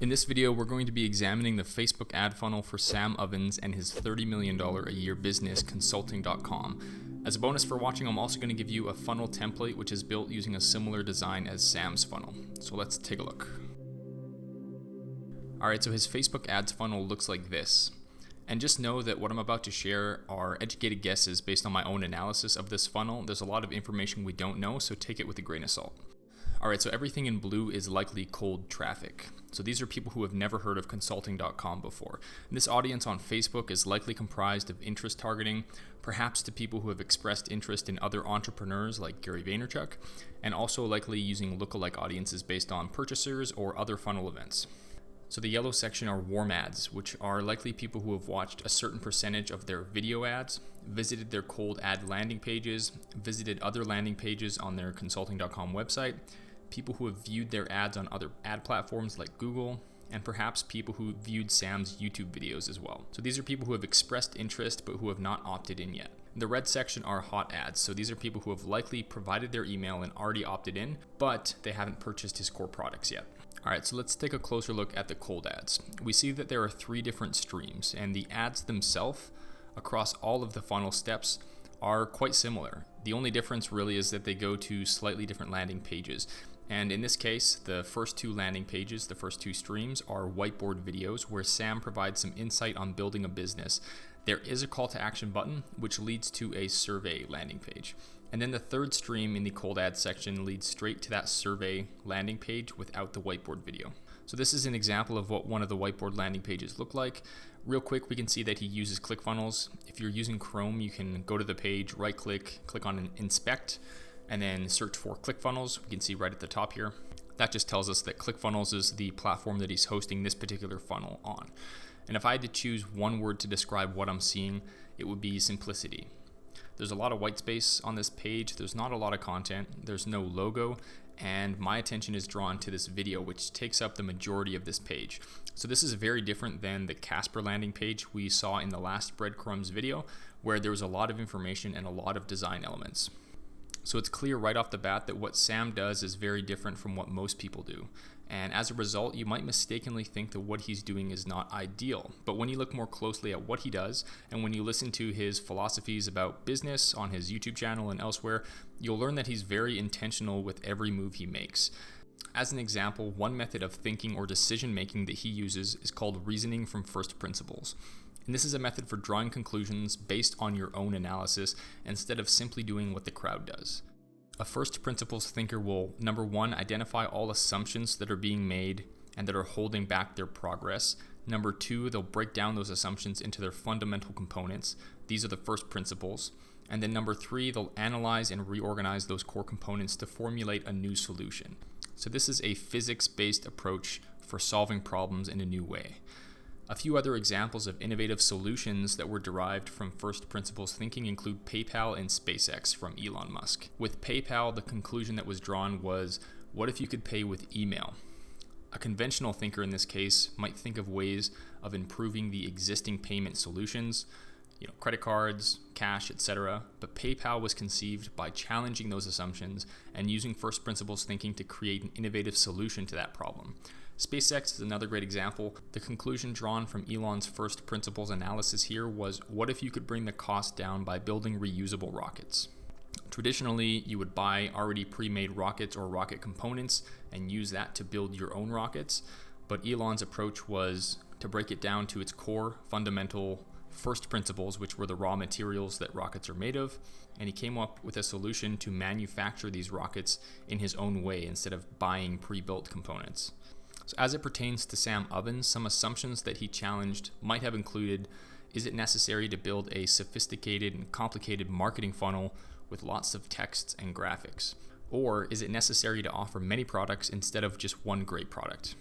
In this video, we're going to be examining the Facebook ad funnel for Sam Ovens and his $30 million a year business, Consulting.com. As a bonus for watching, I'm also going to give you a funnel template which is built using a similar design as Sam's funnel. So let's take a look. Alright, so his Facebook ads funnel looks like this. And just know that what I'm about to share are educated guesses based on my own analysis of this funnel. There's a lot of information we don't know, so take it with a grain of salt. Alright, so everything in blue is likely cold traffic. So these are people who have never heard of Consulting.com before. And this audience on Facebook is likely comprised of interest targeting, perhaps to people who have expressed interest in other entrepreneurs like Gary Vaynerchuk, and also likely using lookalike audiences based on purchasers or other funnel events. So the yellow section are warm ads, which are likely people who have watched a certain percentage of their video ads, visited their cold ad landing pages, visited other landing pages on their Consulting.com website, people who have viewed their ads on other ad platforms like Google, and perhaps people who viewed Sam's YouTube videos as well. So these are people who have expressed interest but who have not opted in yet. The red section are hot ads, so these are people who have likely provided their email and already opted in, but they haven't purchased his core products yet. Alright, so let's take a closer look at the cold ads. We see that there are 3 different streams, and the ads themselves across all of the funnel steps are quite similar. The only difference really is that they go to slightly different landing pages. And in this case, the first 2 landing pages, the first 2 streams, are whiteboard videos where Sam provides some insight on building a business. There is a call to action button, which leads to a survey landing page. And then the third stream in the cold ad section leads straight to that survey landing page without the whiteboard video. So this is an example of what one of the whiteboard landing pages look like. Real quick, we can see that he uses ClickFunnels. If you're using Chrome, you can go to the page, right click, click on Inspect, and then search for ClickFunnels. We can see right at the top here. That just tells us that ClickFunnels is the platform that he's hosting this particular funnel on. And if I had to choose one word to describe what I'm seeing, it would be simplicity. There's a lot of white space on this page. There's not a lot of content. There's no logo. And my attention is drawn to this video, which takes up the majority of this page. So this is very different than the Casper landing page we saw in the last breadcrumbs video, where there was a lot of information and a lot of design elements. So it's clear right off the bat that what Sam does is very different from what most people do. And as a result, you might mistakenly think that what he's doing is not ideal. But when you look more closely at what he does, and when you listen to his philosophies about business on his YouTube channel and elsewhere, you'll learn that he's very intentional with every move he makes. As an example, one method of thinking or decision making that he uses is called reasoning from first principles. And this is a method for drawing conclusions based on your own analysis instead of simply doing what the crowd does. A first principles thinker will, number 1, identify all assumptions that are being made and that are holding back their progress. Number 2, they'll break down those assumptions into their fundamental components. These are the first principles. And then number 3, they'll analyze and reorganize those core components to formulate a new solution. So this is a physics-based approach for solving problems in a new way. A few other examples of innovative solutions that were derived from first principles thinking include PayPal and SpaceX from Elon Musk. With PayPal, the conclusion that was drawn was, what if you could pay with email? A conventional thinker in this case might think of ways of improving the existing payment solutions, credit cards, cash, etc. But PayPal was conceived by challenging those assumptions and using first principles thinking to create an innovative solution to that problem. SpaceX is another great example. The conclusion drawn from Elon's first principles analysis here was, what if you could bring the cost down by building reusable rockets? Traditionally, you would buy already pre-made rockets or rocket components and use that to build your own rockets. But Elon's approach was to break it down to its core fundamental first principles, which were the raw materials that rockets are made of, and he came up with a solution to manufacture these rockets in his own way instead of buying pre-built components. So as it pertains to Sam Ovens, some assumptions that he challenged might have included, is it necessary to build a sophisticated and complicated marketing funnel with lots of texts and graphics? Or is it necessary to offer many products instead of just one great product?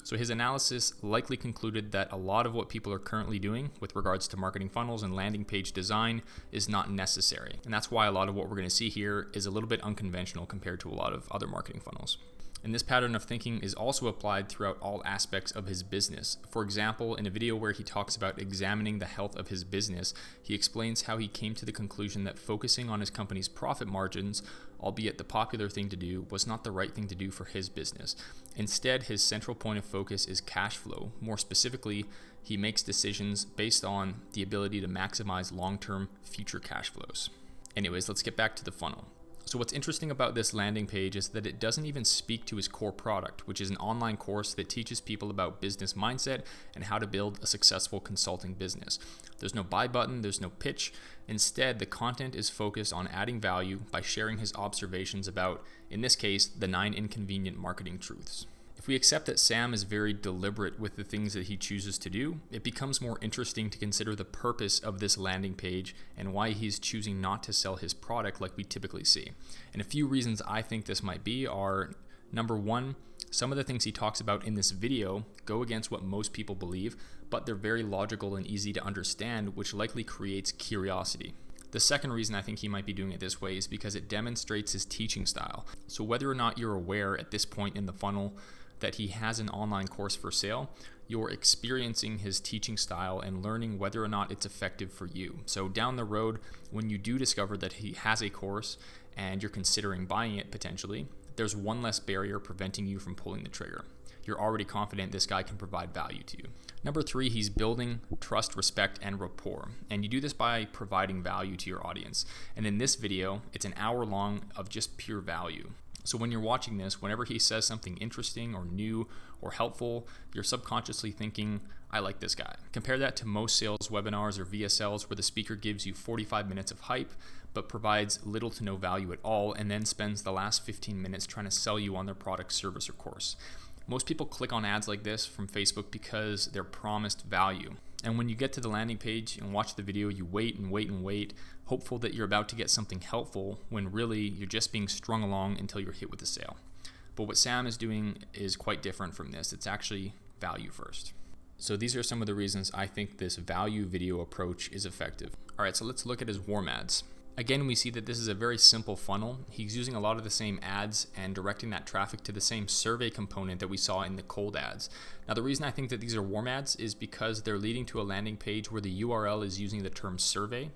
So his analysis likely concluded that a lot of what people are currently doing with regards to marketing funnels and landing page design is not necessary. And that's why a lot of what we're going to see here is a little bit unconventional compared to a lot of other marketing funnels. And this pattern of thinking is also applied throughout all aspects of his business. For example, in a video where he talks about examining the health of his business, he explains how he came to the conclusion that focusing on his company's profit margins albeit the popular thing to do, was not the right thing to do for his business. Instead, his central point of focus is cash flow. More specifically, he makes decisions based on the ability to maximize long-term future cash flows. Anyways, let's get back to the funnel. So what's interesting about this landing page is that it doesn't even speak to his core product, which is an online course that teaches people about business mindset and how to build a successful consulting business. There's no buy button, there's no pitch. Instead, the content is focused on adding value by sharing his observations about, in this case, the 9 inconvenient marketing truths. If we accept that Sam is very deliberate with the things that he chooses to do, it becomes more interesting to consider the purpose of this landing page and why he's choosing not to sell his product like we typically see. And a few reasons I think this might be are, number one, some of the things he talks about in this video go against what most people believe, but they're very logical and easy to understand, which likely creates curiosity. The second reason I think he might be doing it this way is because it demonstrates his teaching style. So whether or not you're aware at this point in the funnel that he has an online course for sale, you're experiencing his teaching style and learning whether or not it's effective for you. So down the road, when you do discover that he has a course and you're considering buying it potentially, there's one less barrier preventing you from pulling the trigger. You're already confident this guy can provide value to you. Number 3, he's building trust, respect, and rapport. And you do this by providing value to your audience. And in this video, it's an hour long of just pure value. So when you're watching this, whenever he says something interesting or new or helpful, you're subconsciously thinking, I like this guy. Compare that to most sales webinars or VSLs where the speaker gives you 45 minutes of hype, but provides little to no value at all, and then spends the last 15 minutes trying to sell you on their product, service, or course. Most people click on ads like this from Facebook because they're promised value. And when you get to the landing page and watch the video, you wait and wait and wait, hopeful that you're about to get something helpful when really you're just being strung along until you're hit with a sale. But what Sam is doing is quite different from this. It's actually value first. So these are some of the reasons I think this value video approach is effective. All right, so let's look at his warm ads. Again, we see that this is a very simple funnel. He's using a lot of the same ads and directing that traffic to the same survey component that we saw in the cold ads. Now, the reason I think that these are warm ads is because they're leading to a landing page where the URL is using the term survey,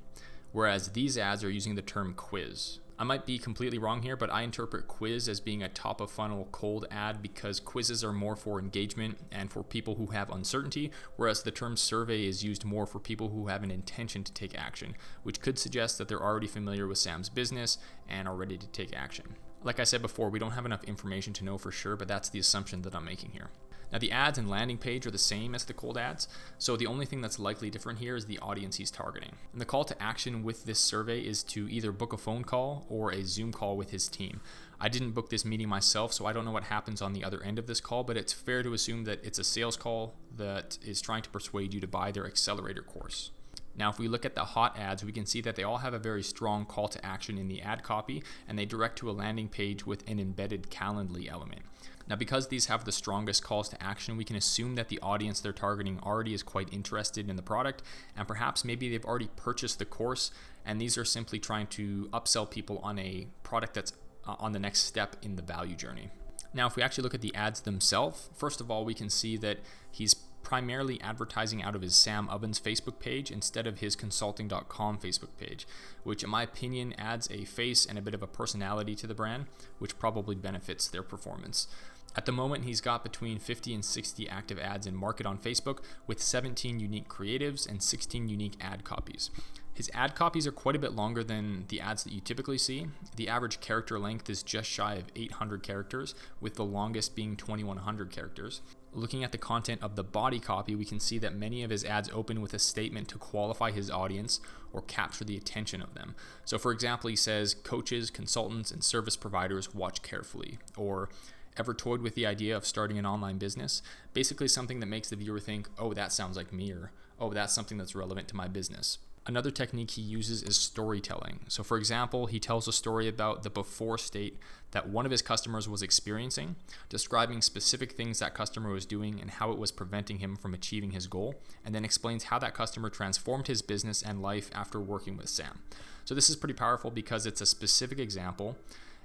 whereas these ads are using the term quiz. I might be completely wrong here, but I interpret quiz as being a top of funnel cold ad because quizzes are more for engagement and for people who have uncertainty, whereas the term survey is used more for people who have an intention to take action, which could suggest that they're already familiar with Sam's business and are ready to take action. Like I said before, we don't have enough information to know for sure, but that's the assumption that I'm making here. Now, the ads and landing page are the same as the cold ads, so the only thing that's likely different here is the audience he's targeting. And the call to action with this survey is to either book a phone call or a Zoom call with his team. I didn't book this meeting myself, so I don't know what happens on the other end of this call, but it's fair to assume that it's a sales call that is trying to persuade you to buy their accelerator course. Now, if we look at the hot ads, we can see that they all have a very strong call to action in the ad copy, and they direct to a landing page with an embedded Calendly element. Now, because these have the strongest calls to action, we can assume that the audience they're targeting already is quite interested in the product, and perhaps maybe they've already purchased the course, and these are simply trying to upsell people on a product that's on the next step in the value journey. Now, if we actually look at the ads themselves, first of all, we can see that he's primarily advertising out of his Sam Ovens Facebook page instead of his consulting.com Facebook page, which in my opinion adds a face and a bit of a personality to the brand, which probably benefits their performance. At the moment, he's got between 50 and 60 active ads in market on Facebook with 17 unique creatives and 16 unique ad copies. His ad copies are quite a bit longer than the ads that you typically see. The average character length is just shy of 800 characters, with the longest being 2100 characters. Looking at the content of the body copy, we can see that many of his ads open with a statement to qualify his audience or capture the attention of them. So for example, he says, coaches, consultants, and service providers watch carefully, or ever toyed with the idea of starting an online business? Basically something that makes the viewer think, oh, that sounds like me, or oh, that's something that's relevant to my business. Another technique he uses is storytelling. So for example, he tells a story about the before state that one of his customers was experiencing, describing specific things that customer was doing and how it was preventing him from achieving his goal, and then explains how that customer transformed his business and life after working with Sam. So this is pretty powerful because it's a specific example,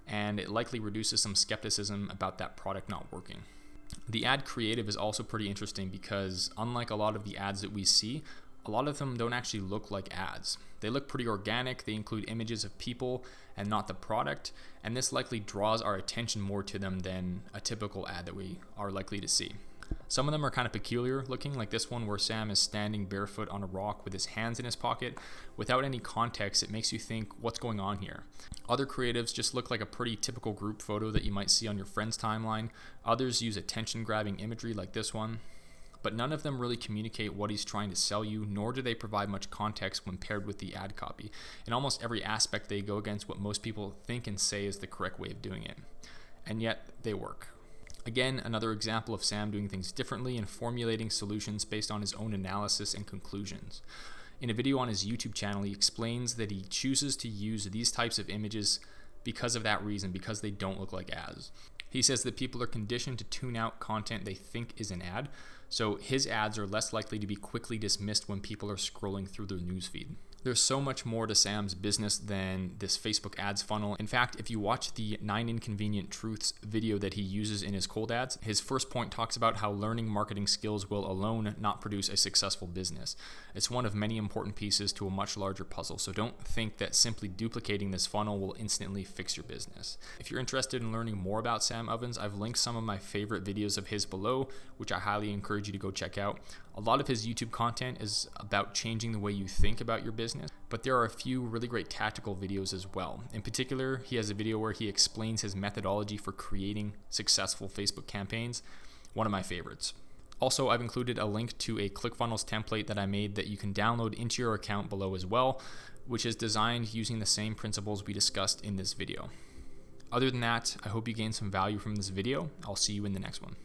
and it likely reduces some skepticism about that product not working. The ad creative is also pretty interesting because unlike a lot of the ads that we see, a lot of them don't actually look like ads. They look pretty organic, they include images of people and not the product, and this likely draws our attention more to them than a typical ad that we are likely to see. Some of them are kind of peculiar looking, like this one where Sam is standing barefoot on a rock with his hands in his pocket. Without any context, it makes you think, what's going on here? Other creatives just look like a pretty typical group photo that you might see on your friend's timeline. Others use attention-grabbing imagery like this one. But none of them really communicate what he's trying to sell you, nor do they provide much context when paired with the ad copy. In almost every aspect, they go against what most people think and say is the correct way of doing it. And yet, they work. Again, another example of Sam doing things differently and formulating solutions based on his own analysis and conclusions. In a video on his YouTube channel, he explains that he chooses to use these types of images because of that reason, because they don't look like ads. He says that people are conditioned to tune out content they think is an ad, so his ads are less likely to be quickly dismissed when people are scrolling through their newsfeed. There's so much more to Sam's business than this Facebook ads funnel. In fact, if you watch the 9 Inconvenient Truths video that he uses in his cold ads, his first point talks about how learning marketing skills will alone not produce a successful business. It's one of many important pieces to a much larger puzzle, so don't think that simply duplicating this funnel will instantly fix your business. If you're interested in learning more about Sam Ovens, I've linked some of my favorite videos of his below, which I highly encourage you to go check out. A lot of his YouTube content is about changing the way you think about your business, but there are a few really great tactical videos as well. In particular, he has a video where he explains his methodology for creating successful Facebook campaigns, one of my favorites. Also, I've included a link to a ClickFunnels template that I made that you can download into your account below as well, which is designed using the same principles we discussed in this video. Other than that, I hope you gained some value from this video. I'll see you in the next one.